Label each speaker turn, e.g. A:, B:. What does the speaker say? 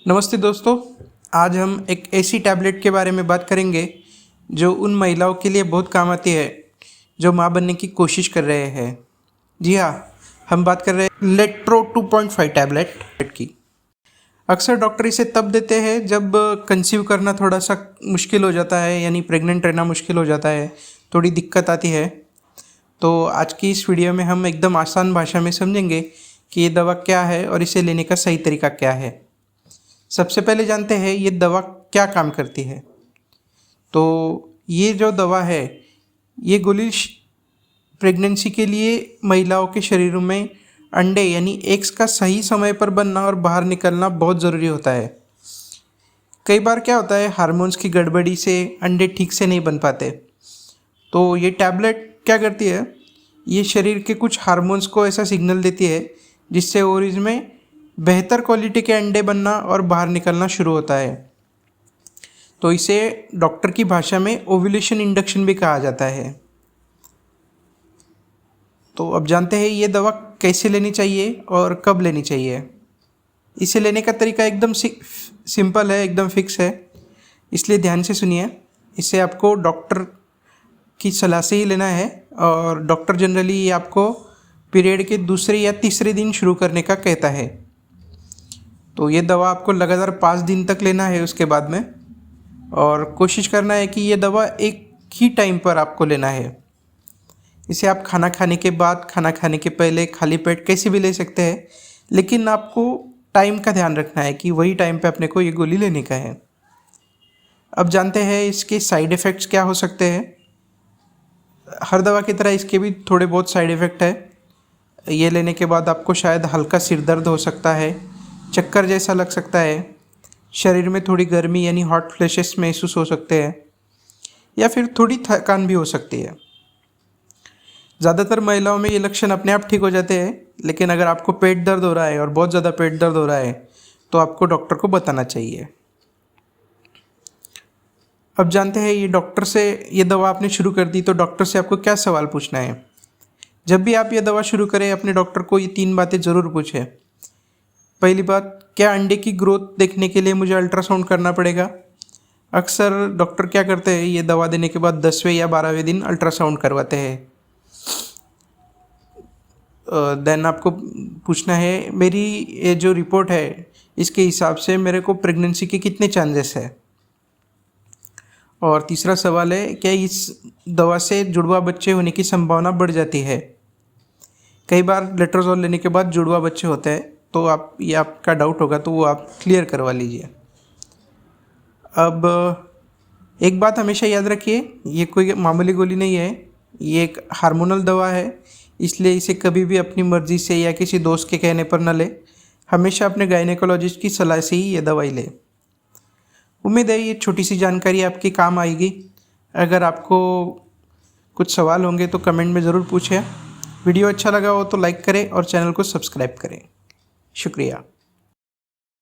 A: नमस्ते दोस्तों। आज हम एक ऐसी टैबलेट के बारे में बात करेंगे जो उन महिलाओं के लिए बहुत काम आती है जो माँ बनने की कोशिश कर रहे हैं। जी हाँ, हम बात कर रहे हैं लेट्रो 2.5 टैबलेट की। अक्सर डॉक्टर इसे तब देते हैं जब कंसीव करना थोड़ा सा मुश्किल हो जाता है, यानी प्रेग्नेंट रहना मुश्किल हो जाता है, थोड़ी दिक्कत आती है। तो आज की इस वीडियो में हम एकदम आसान भाषा में समझेंगे कि ये दवा क्या है और इसे लेने का सही तरीका क्या है। सबसे पहले जानते हैं ये दवा क्या काम करती है। तो ये जो दवा है, ये गोली प्रेगनेंसी के लिए महिलाओं के शरीर में अंडे यानी एग्स का सही समय पर बनना और बाहर निकलना बहुत ज़रूरी होता है। कई बार क्या होता है, हार्मोन्स की गड़बड़ी से अंडे ठीक से नहीं बन पाते। तो ये टैबलेट क्या करती है, ये शरीर के कुछ हार्मोन्स को ऐसा सिग्नल देती है जिससे ओवरीज में बेहतर क्वालिटी के अंडे बनना और बाहर निकलना शुरू होता है। तो इसे डॉक्टर की भाषा में ओव्यूलेशन इंडक्शन भी कहा जाता है। तो अब जानते हैं ये दवा कैसे लेनी चाहिए और कब लेनी चाहिए। इसे लेने का तरीका एकदम सिंपल है, एकदम फिक्स है, इसलिए ध्यान से सुनिए। इसे आपको डॉक्टर की सलाह से ही लेना है और डॉक्टर जनरली ये आपको पीरियड के दूसरे या तीसरे दिन शुरू करने का कहता है। तो ये दवा आपको लगातार 5 दिन तक लेना है उसके बाद में, और कोशिश करना है कि ये दवा एक ही टाइम पर आपको लेना है। इसे आप खाना खाने के बाद, खाना खाने के पहले, खाली पेट कैसे भी ले सकते हैं, लेकिन आपको टाइम का ध्यान रखना है कि वही टाइम पे अपने को ये गोली लेने का है। अब जानते हैं इसके साइड इफ़ेक्ट्स क्या हो सकते हैं। हर दवा की तरह इसके भी थोड़े बहुत साइड इफ़ेक्ट है। ये लेने के बाद आपको शायद हल्का सिर दर्द हो सकता है, चक्कर जैसा लग सकता है, शरीर में थोड़ी गर्मी यानी हॉट फ्लैशेस महसूस हो सकते हैं, या फिर थोड़ी थकान भी हो सकती है। ज़्यादातर महिलाओं में ये लक्षण अपने आप ठीक हो जाते हैं, लेकिन अगर आपको पेट दर्द हो रहा है और बहुत ज़्यादा पेट दर्द हो रहा है तो आपको डॉक्टर को बताना चाहिए। अब जानते हैं ये डॉक्टर से ये दवा आपने शुरू कर दी तो डॉक्टर से आपको क्या सवाल पूछना है। जब भी आप ये दवा शुरू करें अपने डॉक्टर को ये 3 बातें ज़रूर पूछें। पहली बात, क्या अंडे की ग्रोथ देखने के लिए मुझे अल्ट्रासाउंड करना पड़ेगा। अक्सर डॉक्टर क्या करते हैं, ये दवा देने के बाद 10वें या 12वें दिन अल्ट्रासाउंड करवाते हैं। देन आपको पूछना है, मेरी ये जो रिपोर्ट है इसके हिसाब से मेरे को प्रेगनेंसी के कितने चांसेस है। और तीसरा सवाल है, क्या इस दवा से जुड़वा बच्चे होने की संभावना बढ़ जाती है। कई बार लेट्रोजोल लेने के बाद जुड़वा बच्चे होते हैं, तो ये आपका डाउट होगा तो वो आप क्लियर करवा लीजिए। अब एक बात हमेशा याद रखिए, ये कोई मामूली गोली नहीं है, ये एक हार्मोनल दवा है, इसलिए इसे कभी भी अपनी मर्ज़ी से या किसी दोस्त के कहने पर न ले। हमेशा अपने गायनेकोलॉजिस्ट की सलाह से ही ये दवाई ले। उम्मीद है ये छोटी सी जानकारी आपके काम आएगी। अगर आपको कुछ सवाल होंगे तो कमेंट में ज़रूर पूछें। वीडियो अच्छा लगा हो तो लाइक करें और चैनल को सब्सक्राइब करें। शुक्रिया।